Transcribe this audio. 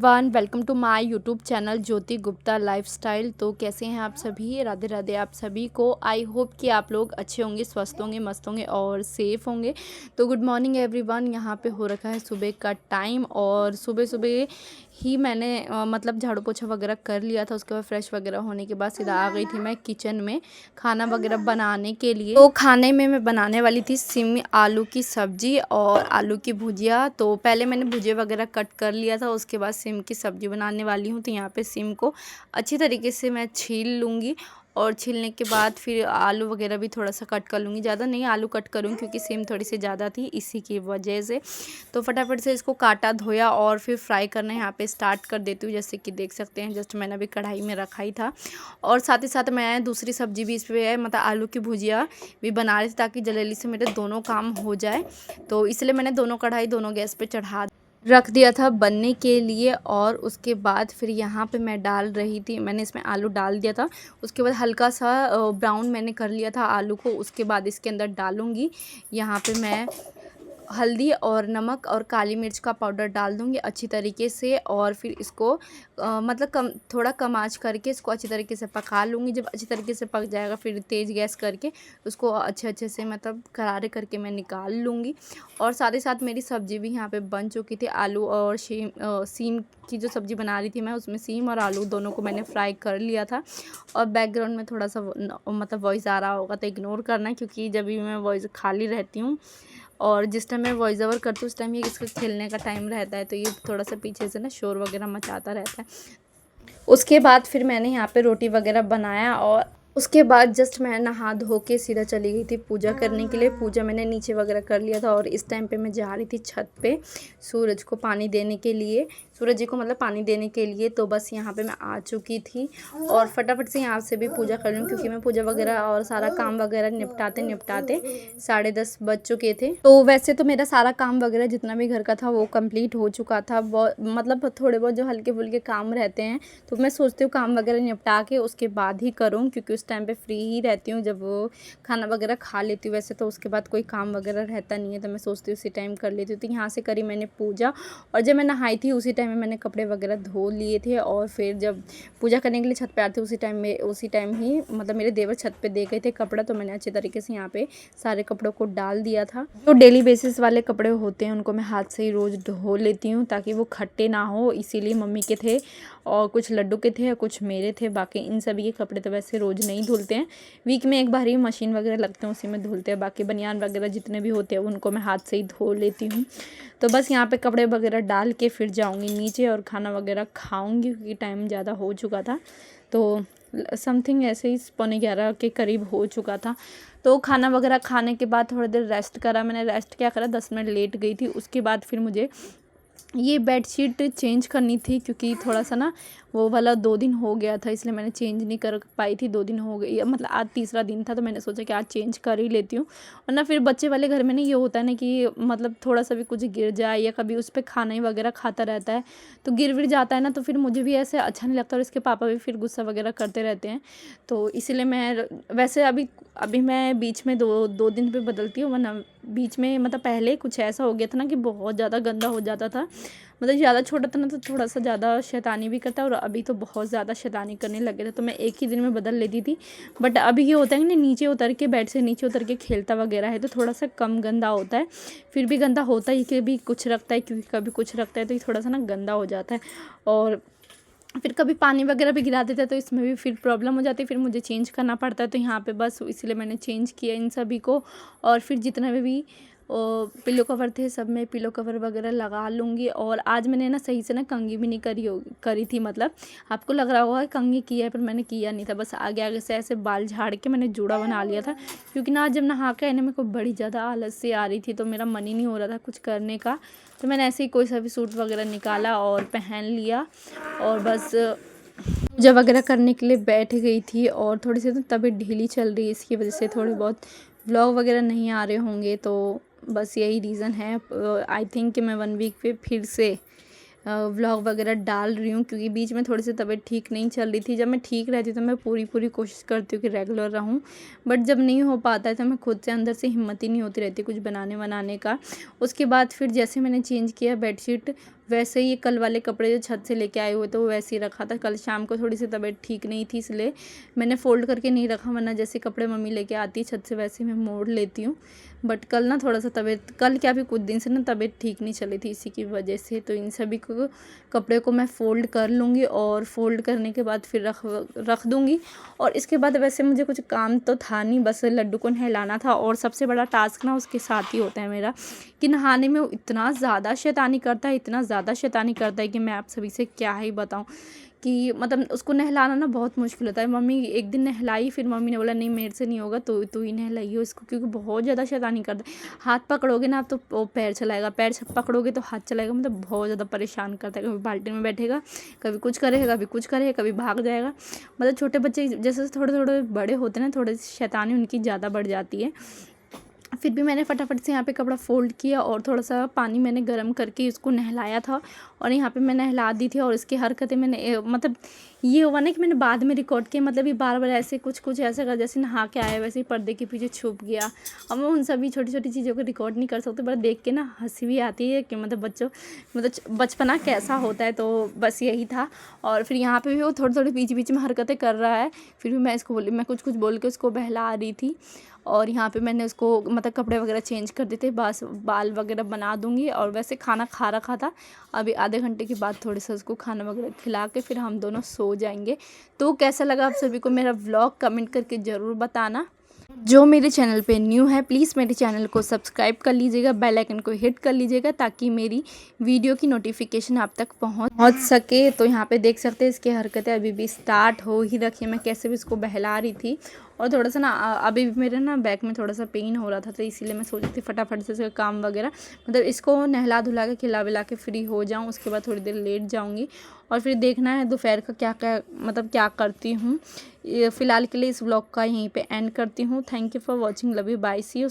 Everyone, welcome to my YouTube channel Jyoti Gupta lifestyle. तो कैसे हैं आप सभी? राधे राधे आप सभी को। आई होप कि आप लोग अच्छे होंगे, स्वस्थ होंगे, मस्त होंगे और सेफ़ होंगे। तो गुड मॉर्निंग एवरीवन। यहाँ पे हो रखा है सुबह का टाइम और सुबह सुबह ही मैंने मतलब झाड़ू पोछा वगैरह कर लिया था। उसके बाद फ्रेश वगैरह होने के बाद सीधा आ गई थी मैं किचन में खाना वगैरह बनाने के लिए। तो खाने में मैं बनाने वाली थी सिम आलू की सब्ज़ी और आलू की भुजिया। तो पहले मैंने भुजिया वगैरह कट कर लिया था, उसके बाद सिम की सब्ज़ी बनाने वाली हूँ। तो यहाँ पे सिम को अच्छी तरीके से मैं छील लूँगी और छीलने के बाद फिर आलू वगैरह भी थोड़ा सा कट कर लूँगी। ज़्यादा नहीं आलू कट करूँगी क्योंकि सिम थोड़ी सी ज़्यादा थी, इसी की वजह से। तो फटाफट से इसको काटा धोया और फिर फ्राई करना यहाँ पे स्टार्ट कर देती हूँ। जैसे कि देख सकते हैं, जस्ट मैंने अभी कढ़ाई में रखा ही था और साथ ही साथ मैं दूसरी सब्ज़ी भी इस पर मतलब आलू की भुजिया भी बना रही थी ताकि जल्दी से मेरे दोनों काम हो जाए। तो इसलिए मैंने दोनों कढ़ाई दोनों गैस पे चढ़ा रख दिया था बनने के लिए। और उसके बाद फिर यहाँ पे मैं डाल रही थी, मैंने इसमें आलू डाल दिया था। उसके बाद हल्का सा ब्राउन मैंने कर लिया था आलू को। उसके बाद इसके अंदर डालूँगी यहाँ पे मैं हल्दी और नमक और काली मिर्च का पाउडर डाल दूँगी अच्छी तरीके से। और फिर इसको मतलब थोड़ा कम आँच करके इसको अच्छी तरीके से पका लूँगी। जब अच्छी तरीके से पक जाएगा फिर तेज़ गैस करके उसको अच्छे से मतलब करारे करके मैं निकाल लूँगी। और साथ ही साथ मेरी सब्ज़ी भी यहाँ पे बन चुकी थी। आलू और सीम की जो सब्ज़ी बना रही थी मैं, उसमें सीम और आलू दोनों को मैंने फ्राई कर लिया था। और बैकग्राउंड में थोड़ा सा मतलब वॉइस आ रहा होगा तो इग्नोर करना, क्योंकि जब भी मैं वॉइस खाली रहती हूँ और जिस टाइम मैं वॉइस ओवर करती हूँ उस टाइम ये इसका खेलने का टाइम रहता है, तो ये थोड़ा सा पीछे से ना शोर वगैरह मचाता रहता है। उसके बाद फिर मैंने यहाँ पे रोटी वगैरह बनाया और उसके बाद जस्ट मैं नहा धो के सीधा चली गई थी पूजा करने के लिए। पूजा मैंने नीचे वगैरह कर लिया था और इस टाइम पे मैं जा रही थी छत पे सूरज को पानी देने के लिए, सूरज जी को मतलब पानी देने के लिए। तो बस यहाँ पे मैं आ चुकी थी और फटाफट से यहाँ से भी पूजा कर लूँ, क्योंकि मैं पूजा वगैरह और सारा काम वगैरह निपटाते 10:30 बज चुके थे। तो वैसे तो मेरा सारा काम वगैरह जितना भी घर का था वो कंप्लीट हो चुका था। मतलब थोड़े बहुत जो हल्के फुल्के काम रहते हैं तो मैं सोचती हूँ काम वगैरह निपटा के उसके बाद ही करूँ, क्योंकि उस टाइम पे फ्री ही रहती हूँ जब वो खाना वगैरह खा लेती हूँ। वैसे तो उसके बाद कोई काम वगैरह रहता नहीं है, तो मैं सोचती हूँ उसी टाइम कर लेती हूँ। तो यहाँ से करी मैंने पूजा और जब मैं नहाई थी उसी टाइम में मैंने कपड़े वगैरह धो लिए थे। और फिर जब पूजा करने के लिए छत पे आते उसी टाइम ही मतलब मेरे देवर छत पे दे गए थे कपड़ा, तो मैंने अच्छे तरीके से यहाँ पे सारे कपड़ों को डाल दिया था। जो डेली बेसिस वाले कपड़े होते हैं उनको मैं हाथ से ही रोज़ धो लेती हूँ ताकि वो खट्टे ना हो। इसीलिए मम्मी के थे और कुछ लड्डू के थे और कुछ मेरे थे। बाकी इन सभी के कपड़े तो वैसे रोज़ नहीं धुलते हैं, वीक में एक बार ही मशीन वगैरह लगते हैं उसी में धुलते हैं। बाकी बनियान वगैरह जितने भी होते हैं उनको मैं हाथ से ही धो लेती हूँ। तो बस यहाँ पे कपड़े वगैरह डाल के फिर जाऊँगी नीचे और खाना वगैरह खाऊँगी, क्योंकि टाइम ज़्यादा हो चुका था। तो समथिंग ऐसे ही 11:15 के करीब हो चुका था। तो खाना वगैरह खाने के बाद थोड़ी देर रेस्ट करा। मैंने रेस्ट क्या करा, 10 मिनट लेट गई थी। उसके बाद फिर मुझे ये बेडशीट चेंज करनी थी, क्योंकि थोड़ा सा ना वो वाला 2 दिन हो गया था, इसलिए मैंने चेंज नहीं कर पाई थी। 2 दिन हो गई, मतलब आज तीसरा दिन था, तो मैंने सोचा कि आज चेंज कर ही लेती हूँ। वरना फिर बच्चे वाले घर में ना ये होता है ना कि मतलब थोड़ा सा भी कुछ गिर जाए या कभी उस पर खाना ही वगैरह खाता रहता है तो गिर विर जाता है ना, तो फिर मुझे भी ऐसे अच्छा नहीं लगता और इसके पापा भी फिर गुस्सा वगैरह करते रहते हैं। तो इसीलिए मैं वैसे अभी मैं बीच में दो दिन पे बदलती हूँ, वरना बीच में मतलब पहले कुछ ऐसा हो गया था ना कि बहुत ज़्यादा गंदा हो जाता था। मतलब ज़्यादा छोटा था ना तो थोड़ा सा ज़्यादा शैतानी भी करता है, और अभी तो बहुत ज़्यादा शैतानी करने लगे थे, तो मैं एक ही दिन में बदल लेती थी। बट अभी ये होता है कि नीचे उतर के बेड से नीचे उतर के खेलता वगैरह है तो थोड़ा सा कम गंदा होता है। फिर भी गंदा होता है, कभी कुछ रखता है क्योंकि कभी कुछ रखता है तो ये थोड़ा सा ना गंदा हो जाता है। और फिर कभी पानी वगैरह भी गिरा देता है तो इसमें भी फिर प्रॉब्लम हो जाती है, फिर मुझे चेंज करना पड़ता है। तो यहाँ पे बस इसलिए मैंने चेंज किया इन सभी को। और फिर जितने भी पिलो कवर थे सब में पिलो कवर वगैरह लगा लूँगी। और आज मैंने ना सही से ना कंघी भी नहीं करी थी। मतलब आपको लग रहा होगा कंघी किया है, पर मैंने किया नहीं था। बस आगे आगे से ऐसे बाल झाड़ के मैंने जूड़ा बना लिया था, क्योंकि ना जब नहा के आने मेरे को बड़ी ज़्यादा आलस सी आ रही थी, तो मेरा मन ही नहीं हो रहा था कुछ करने का। तो मैंने ऐसे ही कोई सा भी सूट वगैरह निकाला और पहन लिया और बस पूजा वगैरह करने के लिए बैठ गई थी। और थोड़ी सी तो तबीयत ढीली चल रही है, इसकी वजह से थोड़े बहुत व्लॉग वगैरह नहीं आ रहे होंगे। तो बस यही रीज़न है। आई थिंक कि मैं 1 वीक पे फिर से व्लॉग वगैरह डाल रही हूँ, क्योंकि बीच में थोड़ी सी तबीयत ठीक नहीं चल रही थी। जब मैं ठीक रहती तो मैं पूरी कोशिश करती हूँ कि रेगुलर रहूँ, बट जब नहीं हो पाता है तो मैं खुद से अंदर से हिम्मत ही नहीं होती रहती कुछ बनाने का। उसके बाद फिर जैसे मैंने चेंज किया बेडशीट, वैसे ही कल वाले कपड़े जो छत से लेके आए हुए थे वो वैसे ही रखा था। कल शाम को थोड़ी सी तबीयत ठीक नहीं थी इसलिए मैंने फ़ोल्ड करके नहीं रखा, वरना जैसे कपड़े मम्मी लेके आती है छत से वैसे मैं मोड़ लेती हूँ। बट कल ना थोड़ा सा तबीयत, कल क्या भी कुछ दिन से ना तबीयत ठीक नहीं चली थी इसी की वजह से। तो इन सभी को कपड़े को मैं फ़ोल्ड कर लूँगी और फ़ोल्ड करने के बाद फिर रख दूँगी। और इसके बाद वैसे मुझे कुछ काम तो था नहीं, बस लड्डू को नहलाना था। और सबसे बड़ा टास्क ना उसके साथ ही होता है मेरा, कि नहाने में वो इतना ज़्यादा शैतानी करता है, इतना ज़्यादा शैतानी करता है कि मैं आप सभी से क्या ही बताऊँ। कि मतलब उसको नहलाना ना बहुत मुश्किल होता है। मम्मी एक दिन नहलाई, फिर मम्मी ने बोला नहीं मेरे से नहीं होगा, तो तू ही नहलाइयो इसको, क्योंकि बहुत ज़्यादा शैतानी करता है। हाथ पकड़ोगे ना तो वो पैर चलाएगा, पैर पकड़ोगे तो हाथ चलाएगा, मतलब बहुत ज़्यादा परेशान करता है। कभी बाल्टी में बैठेगा, कभी कुछ करेगा, कभी कुछ करेगा, कभी भाग जाएगा। मतलब छोटे बच्चे जैसे थोड़े थोड़े बड़े होते हैं ना, थोड़ी शैतानी उनकी ज़्यादा बढ़ जाती है। फिर भी मैंने फटाफट से यहाँ पे कपड़ा फ़ोल्ड किया और थोड़ा सा पानी मैंने गर्म करके इसको नहलाया था और यहाँ पे मैं नहला दी थी। और इसकी हरकतें मैंने मतलब ये हुआ ना कि मैंने बाद में रिकॉर्ड किया, मतलब ये बार बार ऐसे कुछ ऐसा कर, जैसे नहा के आया वैसे ही पर्दे के पीछे छुप गया। अब मैं उन सभी छोटी छोटी चीज़ों को रिकॉर्ड नहीं कर सकती, पर देख के ना हंसी भी आती है कि मतलब बच्चों, मतलब बचपना कैसा होता है। तो बस यही था। और फिर यहाँ पे भी वो थोड़ी थोड़ी बीच बीच में हरकतें कर रहा है, फिर भी मैं इसको बोली, मैं कुछ बोल के उसको बहला रही थी। और यहाँ पे मैंने उसको मतलब कपड़े वगैरह चेंज कर दिए थे, बस बाल वगैरह बना दूँगी। और वैसे खाना खा रखा था, अभी आधे घंटे के बाद थोड़े से उसको खाना वगैरह खिला के फिर हम दोनों सो जाएंगे। तो कैसा लगा आप सभी को मेरा व्लॉग कमेंट करके ज़रूर बताना। जो मेरे चैनल पे न्यू है प्लीज़ मेरे चैनल को सब्सक्राइब कर लीजिएगा, बेल आइकन को हिट कर लीजिएगा, ताकि मेरी वीडियो की नोटिफिकेशन आप तक पहुंच सके। तो यहाँ पे देख सकते हैं इसकी हरकतें अभी भी स्टार्ट हो ही रखी है। मैं कैसे भी इसको बहला रही थी। और थोड़ा सा ना अभी भी मेरे ना बैक में थोड़ा सा पेन हो रहा था, तो इसीलिए मैं सोच रही थी फटाफट से इसका काम वगैरह, मतलब इसको नहला धुला के खिला विला के फ्री हो जाऊँ, उसके बाद थोड़ी देर लेट जाऊँगी। और फिर देखना है दोपहर का क्या क्या मतलब क्या करती हूँ। फ़िलहाल के लिए इस व्लॉग का यहीं पे एंड करती हूँ। Thank you for watching, love you, bye, see you.